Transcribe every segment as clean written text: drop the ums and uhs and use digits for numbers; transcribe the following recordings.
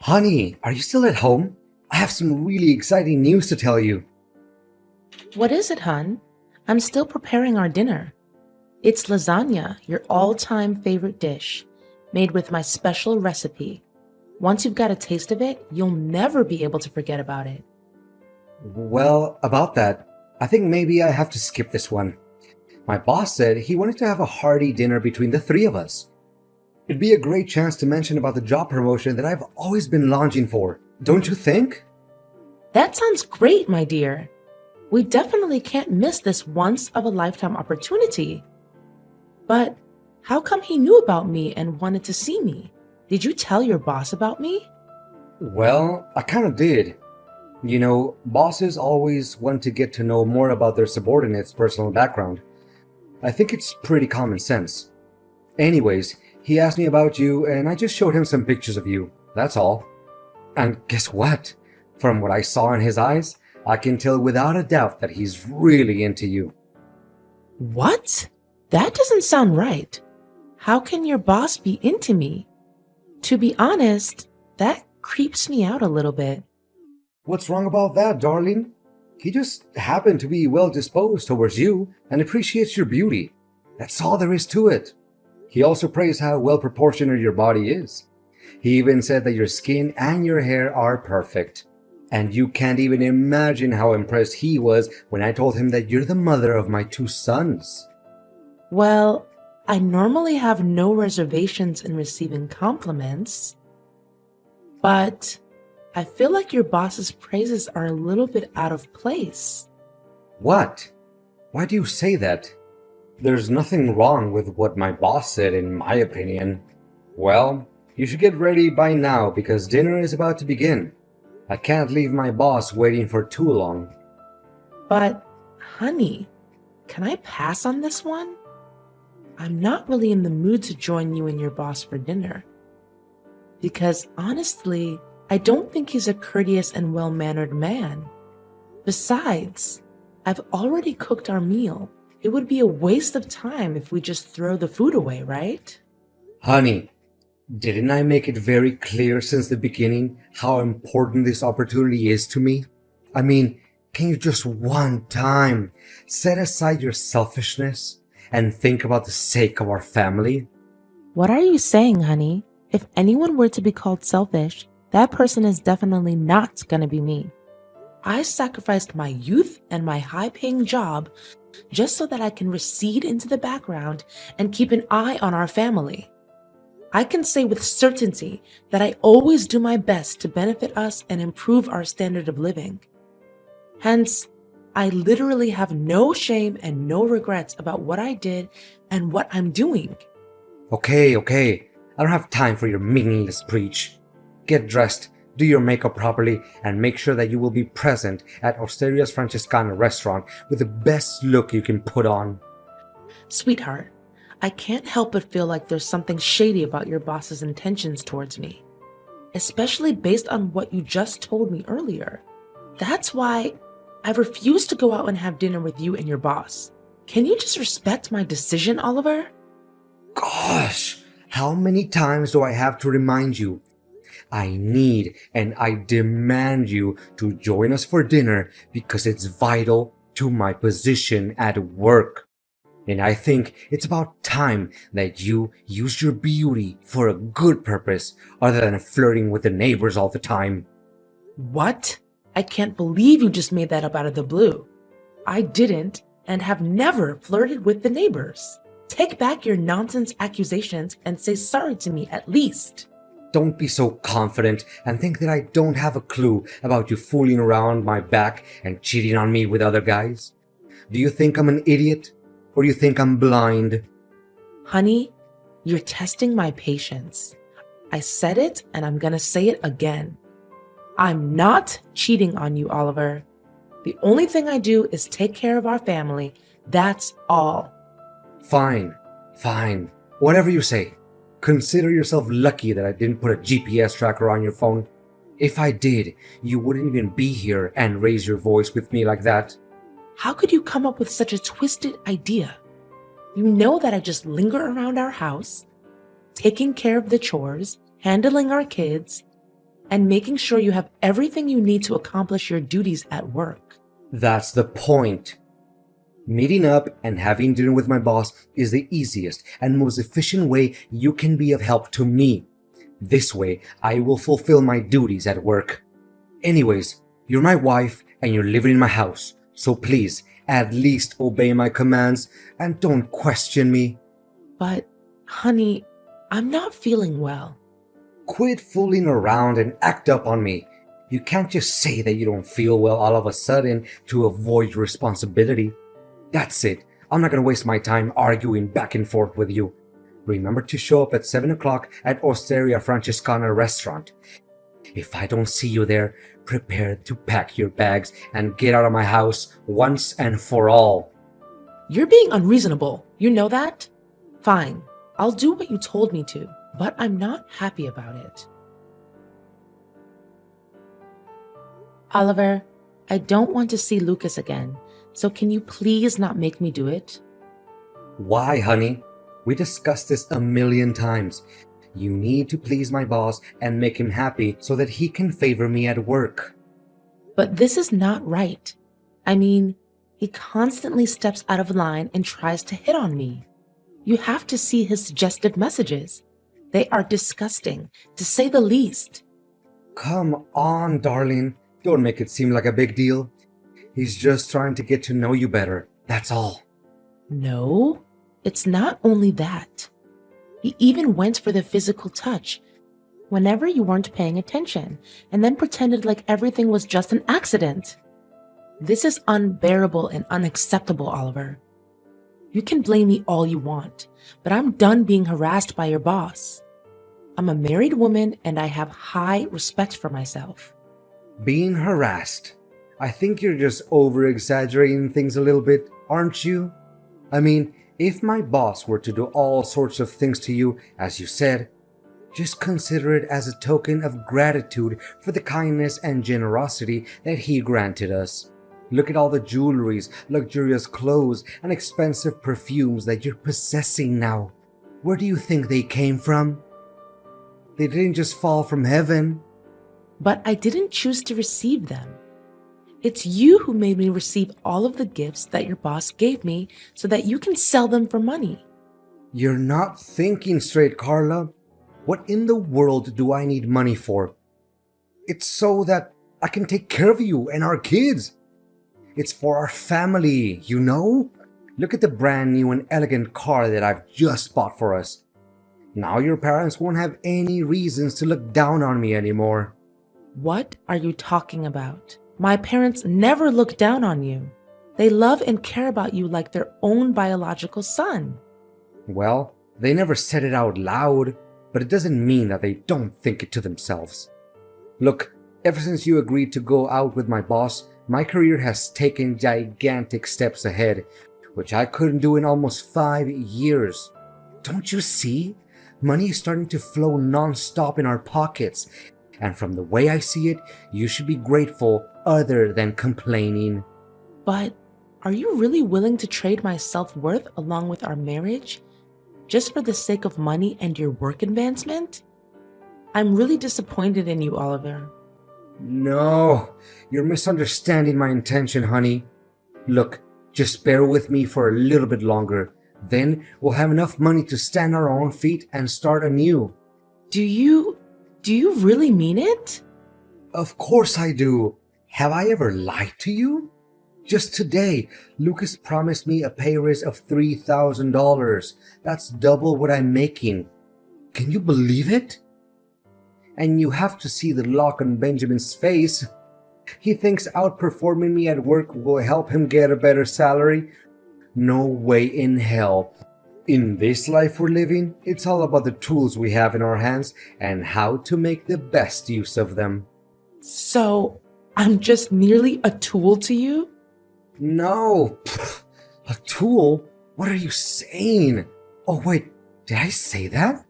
Honey, are you still at home? I have some really exciting news to tell you. What is it, hun? I'm still preparing our dinner. It's lasagna, your all-time favorite dish, made with my special recipe. Once you've got a taste of it, you'll never be able to forget about it. Well, about that, I think maybe I have to skip this one. My boss said he wanted to have a hearty dinner between the three of us. It'd be a great chance to mention about the job promotion that I've always been longing for, don't you think? That sounds great, my dear. We definitely can't miss this once-of-a-lifetime opportunity. But how come he knew about me and wanted to see me? Did you tell your boss about me? Well, I kind of did. You know, bosses always want to get to know more about their subordinates' personal background. I think it's pretty common sense. Anyways, he asked me about you and I just showed him some pictures of you. That's all. And guess what? From what I saw in his eyes, I can tell without a doubt that he's really into you. What? That doesn't sound right. How can your boss be into me? To be honest, that creeps me out a little bit. What's wrong about that, darling? He just happened to be well disposed towards you and appreciates your beauty. That's all there is to it. He also praised how well proportioned your body is. He even said that your skin and your hair are perfect. And you can't even imagine how impressed he was when I told him that you're the mother of my two sons. Well, I normally have no reservations in receiving compliments, but I feel like your boss's praises are a little bit out of place. What? Why do you say that? There's nothing wrong with what my boss said, in my opinion. Well, you should get ready by now because dinner is about to begin. I can't leave my boss waiting for too long. But, honey, can I pass on this one? I'm not really in the mood to join you and your boss for dinner. Because honestly, I don't think he's a courteous and well-mannered man. Besides, I've already cooked our meal. It would be a waste of time if we just throw the food away, right? Honey, didn't I make it very clear since the beginning how important this opportunity is to me? I mean, can you just one time set aside your selfishness and think about the sake of our family? What are you saying, honey? If anyone were to be called selfish, that person is definitely not gonna be me. I sacrificed my youth and my high-paying job just so that I can recede into the background and keep an eye on our family. I can say with certainty that I always do my best to benefit us and improve our standard of living. Hence, I literally have no shame and no regrets about what I did and what I'm doing. Okay. I don't have time for your meaningless preach. Get dressed, do your makeup properly, and make sure that you will be present at Osteria's Francescana restaurant with the best look you can put on. Sweetheart, I can't help but feel like there's something shady about your boss's intentions towards me, especially based on what you just told me earlier. That's why I refuse to go out and have dinner with you and your boss. Can you just respect my decision, Oliver? Gosh, how many times do I have to remind you? I need and I demand you to join us for dinner because it's vital to my position at work. And I think it's about time that you use your beauty for a good purpose other than flirting with the neighbors all the time. What? I can't believe you just made that up out of the blue. I didn't and have never flirted with the neighbors. Take back your nonsense accusations and say sorry to me at least. Don't be so confident and think that I don't have a clue about you fooling around my back and cheating on me with other guys. Do you think I'm an idiot? Or you think I'm blind? Honey, you're testing my patience. I said it and I'm gonna say it again. I'm not cheating on you, Oliver. The only thing I do is take care of our family. That's all. Fine. Whatever you say. Consider yourself lucky that I didn't put a GPS tracker on your phone. If I did, you wouldn't even be here and raise your voice with me like that. How could you come up with such a twisted idea? You know that I just linger around our house, taking care of the chores, handling our kids, and making sure you have everything you need to accomplish your duties at work. That's the point. Meeting up and having dinner with my boss is the easiest and most efficient way you can be of help to me. This way, I will fulfill my duties at work. Anyways, you're my wife and you're living in my house, so please, at least obey my commands and don't question me. But, honey, I'm not feeling well. Quit fooling around and act up on me. You can't just say that you don't feel well all of a sudden to avoid your responsibility. That's it. I'm not gonna waste my time arguing back and forth with you. Remember to show up at 7 o'clock at Osteria Francescana restaurant. If I don't see you there, prepare to pack your bags and get out of my house once and for all. You're being unreasonable. You know that? Fine. I'll do what you told me to, but I'm not happy about it. Oliver, I don't want to see Lucas again, so can you please not make me do it? Why, honey? We discussed this a million times. You need to please my boss and make him happy so that he can favor me at work. But this is not right. I mean, he constantly steps out of line and tries to hit on me. You have to see his suggestive messages. They are disgusting, to say the least. Come on, darling. Don't make it seem like a big deal. He's just trying to get to know you better. That's all. No, it's not only that. He even went for the physical touch whenever you weren't paying attention and then pretended like everything was just an accident. This is unbearable and unacceptable, Oliver. You can blame me all you want, but I'm done being harassed by your boss. I'm a married woman and I have high respect for myself. Being harassed? I think you're just over-exaggerating things a little bit, aren't you? I mean, if my boss were to do all sorts of things to you, as you said, just consider it as a token of gratitude for the kindness and generosity that he granted us. Look at all the jewelries, luxurious clothes, and expensive perfumes that you're possessing now. Where do you think they came from? They didn't just fall from heaven. But I didn't choose to receive them. It's you who made me receive all of the gifts that your boss gave me so that you can sell them for money. You're not thinking straight, Carla. What in the world do I need money for? It's so that I can take care of you and our kids. It's for our family, you know? Look at the brand new and elegant car that I've just bought for us. Now your parents won't have any reasons to look down on me anymore. What are you talking about? My parents never look down on you. They love and care about you like their own biological son. Well, they never said it out loud, but it doesn't mean that they don't think it to themselves. Look, ever since you agreed to go out with my boss, my career has taken gigantic steps ahead, which I couldn't do in almost 5 years. Don't you see? Money is starting to flow non-stop in our pockets, and from the way I see it, you should be grateful other than complaining. But are you really willing to trade my self-worth along with our marriage just for the sake of money and your work advancement? I'm really disappointed in you, Oliver. No, you're misunderstanding my intention, honey. Look, just bear with me for a little bit longer. Then we'll have enough money to stand on our own feet and start anew. Do you really mean it? Of course I do. Have I ever lied to you? Just today, Lucas promised me a pay raise of $3,000. That's double what I'm making. Can you believe it? And you have to see the look on Benjamin's face. He thinks outperforming me at work will help him get a better salary. No way in hell. In this life we're living, it's all about the tools we have in our hands and how to make the best use of them. So, I'm just merely a tool to you? No, a tool? What are you saying? Oh wait, did I say that?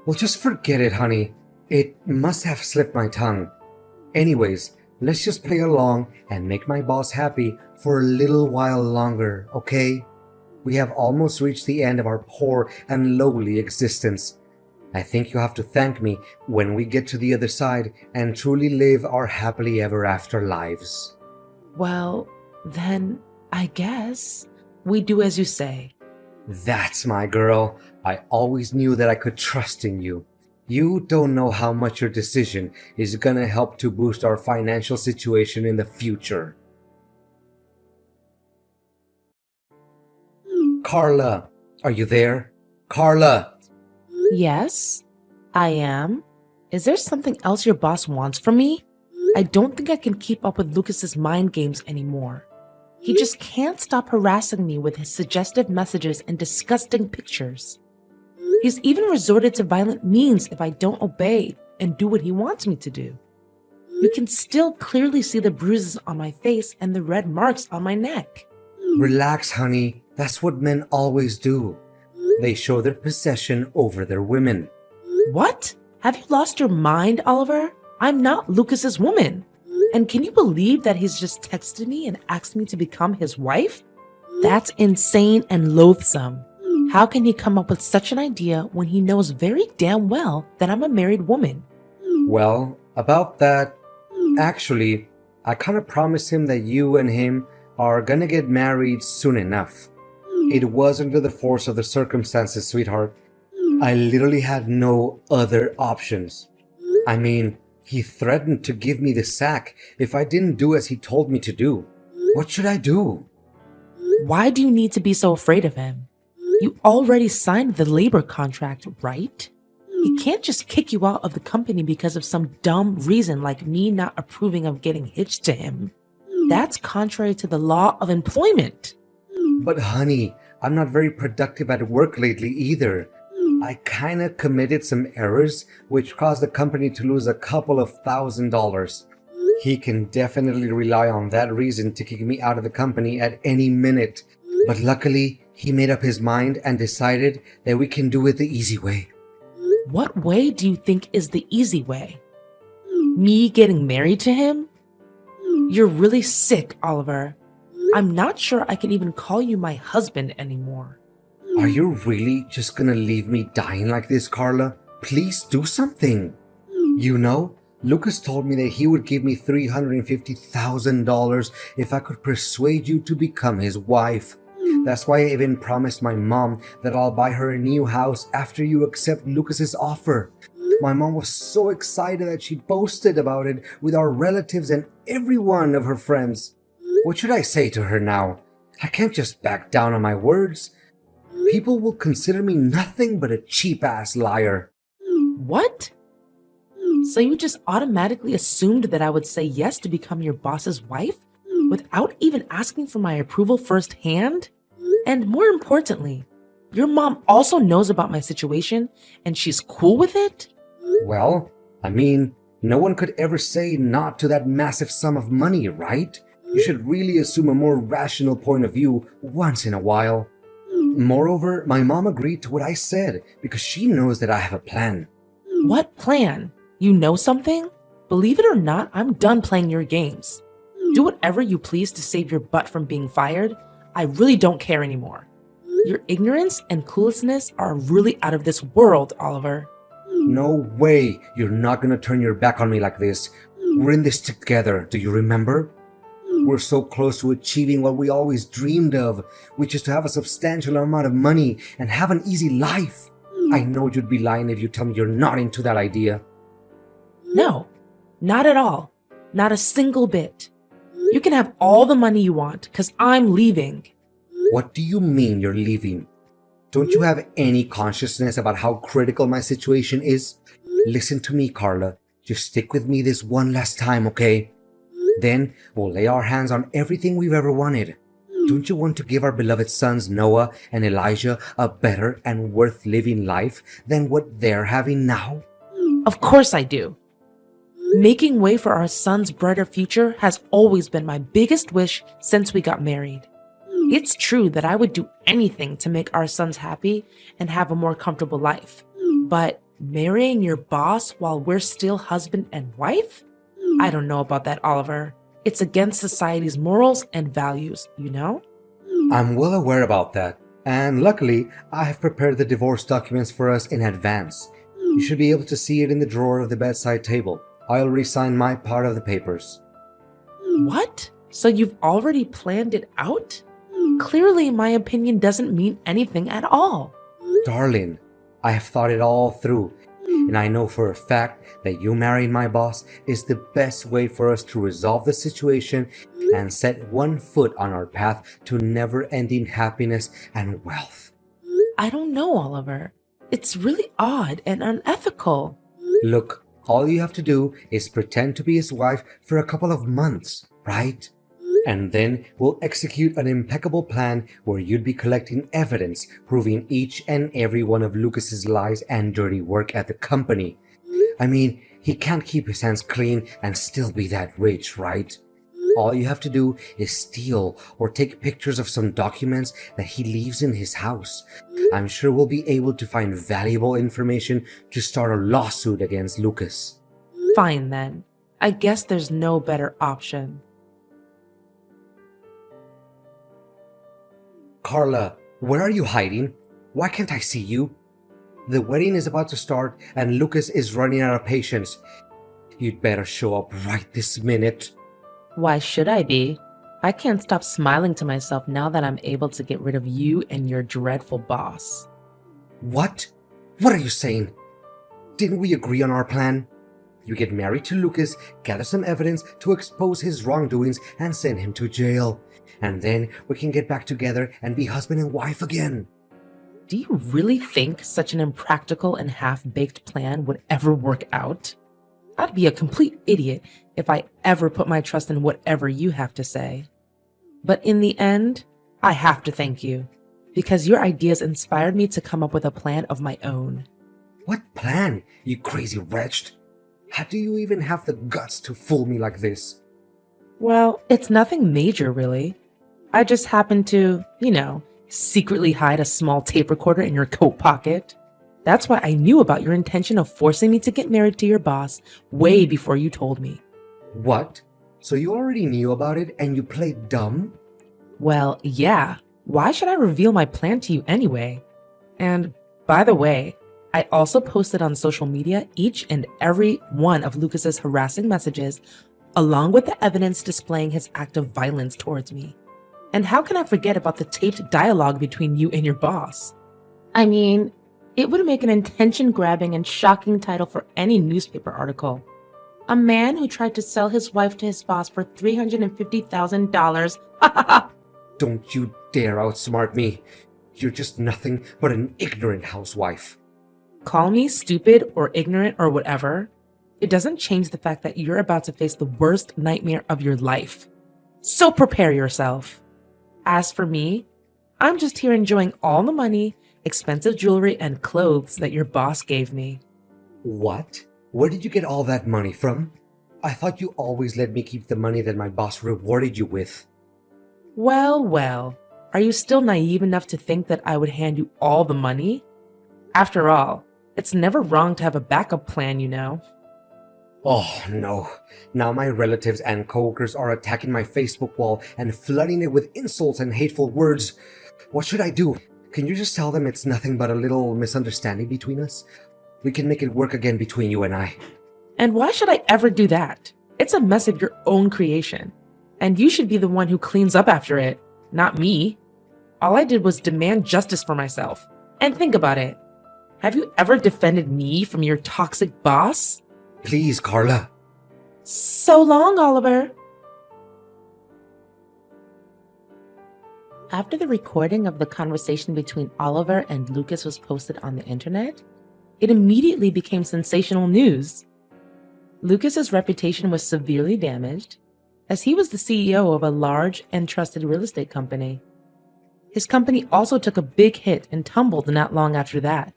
Well, just forget it, honey. It must have slipped my tongue. Anyways, let's just play along and make my boss happy for a little while longer, okay? We have almost reached the end of our poor and lowly existence. I think you have to thank me when we get to the other side and truly live our happily ever after lives. Well, then I guess we do as you say. That's my girl. I always knew that I could trust in you. You don't know how much your decision is gonna help to boost our financial situation in the future. Carla, are you there? Carla! Yes, I am. Is there something else your boss wants from me? I don't think I can keep up with Lucas's mind games anymore. He just can't stop harassing me with his suggestive messages and disgusting pictures. He's even resorted to violent means if I don't obey and do what he wants me to do. You can still clearly see the bruises on my face and the red marks on my neck. Relax, honey. That's what men always do. They show their possession over their women. What? Have you lost your mind, Oliver? I'm not Lucas's woman. And can you believe that he's just texted me and asked me to become his wife? That's insane and loathsome. How can he come up with such an idea when he knows very damn well that I'm a married woman? Well, about that, actually, I kind of promised him that you and him are gonna get married soon enough. It was under the force of the circumstances, sweetheart. I literally had no other options. I mean, he threatened to give me the sack if I didn't do as he told me to do. What should I do? Why do you need to be so afraid of him? You already signed the labor contract, right? He can't just kick you out of the company because of some dumb reason like me not approving of getting hitched to him. That's contrary to the law of employment. But honey, I'm not very productive at work lately either. I kinda committed some errors which caused the company to lose a couple of $1,000s. He can definitely rely on that reason to kick me out of the company at any minute. But luckily, he made up his mind and decided that we can do it the easy way. What way do you think is the easy way? Me getting married to him? You're really sick, Oliver. I'm not sure I can even call you my husband anymore. Are you really just gonna leave me dying like this, Carla? Please do something. You know, Lucas told me that he would give me $350,000 if I could persuade you to become his wife. That's why I even promised my mom that I'll buy her a new house after you accept Lucas's offer. My mom was so excited that she boasted about it with our relatives and every one of her friends. What should I say to her now? I can't just back down on my words. People will consider me nothing but a cheap-ass liar. What? So you just automatically assumed that I would say yes to become your boss's wife without even asking for my approval firsthand? And more importantly, your mom also knows about my situation and she's cool with it? Well, I mean, no one could ever say not to that massive sum of money, right? You should really assume a more rational point of view once in a while. Moreover, my mom agreed to what I said because she knows that I have a plan. What plan? You know something? Believe it or not, I'm done playing your games. Do whatever you please to save your butt from being fired. I really don't care anymore. Your ignorance and cluelessness are really out of this world, Oliver. No way you're not gonna turn your back on me like this. We're in this together, do you remember? We're so close to achieving what we always dreamed of, which is to have a substantial amount of money and have an easy life. I know you'd be lying if you tell me you're not into that idea. No, not at all. Not a single bit. You can have all the money you want, because I'm leaving. What do you mean you're leaving? Don't you have any consciousness about how critical my situation is? Listen to me, Carla. Just stick with me this one last time, okay? Then we'll lay our hands on everything we've ever wanted. Don't you want to give our beloved sons Noah and Elijah a better and worth living life than what they're having now? Of course I do. Making way for our son's brighter future has always been my biggest wish since we got married. It's true that I would do anything to make our sons happy and have a more comfortable life. But marrying your boss while we're still husband and wife? I don't know about that, Oliver. It's against society's morals and values, you know? I'm well aware about that. And luckily, I have prepared the divorce documents for us in advance. You should be able to see it in the drawer of the bedside table. I already signed my part of the papers. What? So you've already planned it out? Clearly, my opinion doesn't mean anything at all. Darling, I have thought it all through, and I know for a fact that you marrying my boss is the best way for us to resolve the situation and set one foot on our path to never-ending happiness and wealth. I don't know, Oliver. It's really odd and unethical. Look, all you have to do is pretend to be his wife for a couple of months, right? And then we'll execute an impeccable plan where you'd be collecting evidence proving each and every one of Lucas's lies and dirty work at the company. I mean, he can't keep his hands clean and still be that rich, right? All you have to do is steal or take pictures of some documents that he leaves in his house. I'm sure we'll be able to find valuable information to start a lawsuit against Lucas. Fine then. I guess there's no better option. Carla, where are you hiding? Why can't I see you? The wedding is about to start and Lucas is running out of patience. You'd better show up right this minute. Why should I be? I can't stop smiling to myself now that I'm able to get rid of you and your dreadful boss. What? What are you saying? Didn't we agree on our plan? You get married to Lucas, gather some evidence to expose his wrongdoings, and send him to jail. And then we can get back together and be husband and wife again. Do you really think such an impractical and half-baked plan would ever work out? I'd be a complete idiot if I ever put my trust in whatever you have to say. But in the end, I have to thank you, because your ideas inspired me to come up with a plan of my own. What plan, you crazy wretch? How do you even have the guts to fool me like this? Well, it's nothing major, really. I just happened to, secretly hide a small tape recorder in your coat pocket. That's why I knew about your intention of forcing me to get married to your boss way before you told me. What? So you already knew about it and you played dumb? Well, yeah. Why should I reveal my plan to you anyway? And by the way, I also posted on social media each and every one of Lucas's harassing messages, along with the evidence displaying his act of violence towards me. And how can I forget about the taped dialogue between you and your boss? I mean, it would make an attention-grabbing and shocking title for any newspaper article. A man who tried to sell his wife to his boss for $350,000. Don't you dare outsmart me. You're just nothing but an ignorant housewife. Call me stupid or ignorant or whatever. It doesn't change the fact that you're about to face the worst nightmare of your life. So prepare yourself. As for me, I'm just here enjoying all the money, expensive jewelry, and clothes that your boss gave me. What? Where did you get all that money from? I thought you always let me keep the money that my boss rewarded you with. Well. Are you still naive enough to think that I would hand you all the money? After all, it's never wrong to have a backup plan, you know. Oh no. Now my relatives and coworkers are attacking my Facebook wall and flooding it with insults and hateful words. What should I do? Can you just tell them it's nothing but a little misunderstanding between us? We can make it work again between you and I. And why should I ever do that? It's a mess of your own creation. And you should be the one who cleans up after it, not me. All I did was demand justice for myself. And think about it. Have you ever defended me from your toxic boss? Please, Carla. So long, Oliver. After the recording of the conversation between Oliver and Lucas was posted on the internet, it immediately became sensational news. Lucas's reputation was severely damaged, as he was the CEO of a large and trusted real estate company. His company also took a big hit and tumbled not long after that.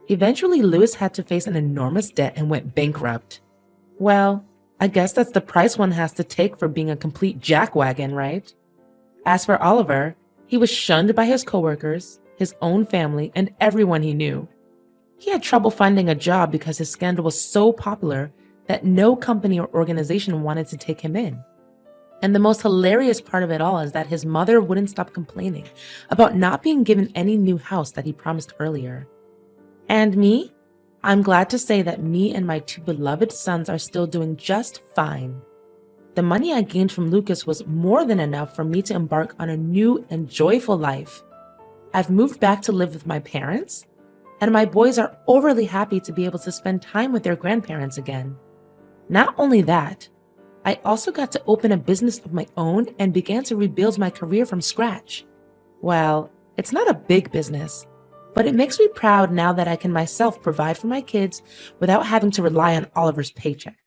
Eventually, Louis had to face an enormous debt and went bankrupt. Well, I guess that's the price one has to take for being a complete jackwagon, right? As for Oliver, he was shunned by his coworkers, his own family, and everyone he knew. He had trouble finding a job because his scandal was so popular that no company or organization wanted to take him in. And the most hilarious part of it all is that his mother wouldn't stop complaining about not being given any new house that he promised earlier. And me? I'm glad to say that me and my two beloved sons are still doing just fine. The money I gained from Lucas was more than enough for me to embark on a new and joyful life. I've moved back to live with my parents, and my boys are overly happy to be able to spend time with their grandparents again. Not only that, I also got to open a business of my own and began to rebuild my career from scratch. Well, it's not a big business, but it makes me proud now that I can myself provide for my kids without having to rely on Oliver's paycheck.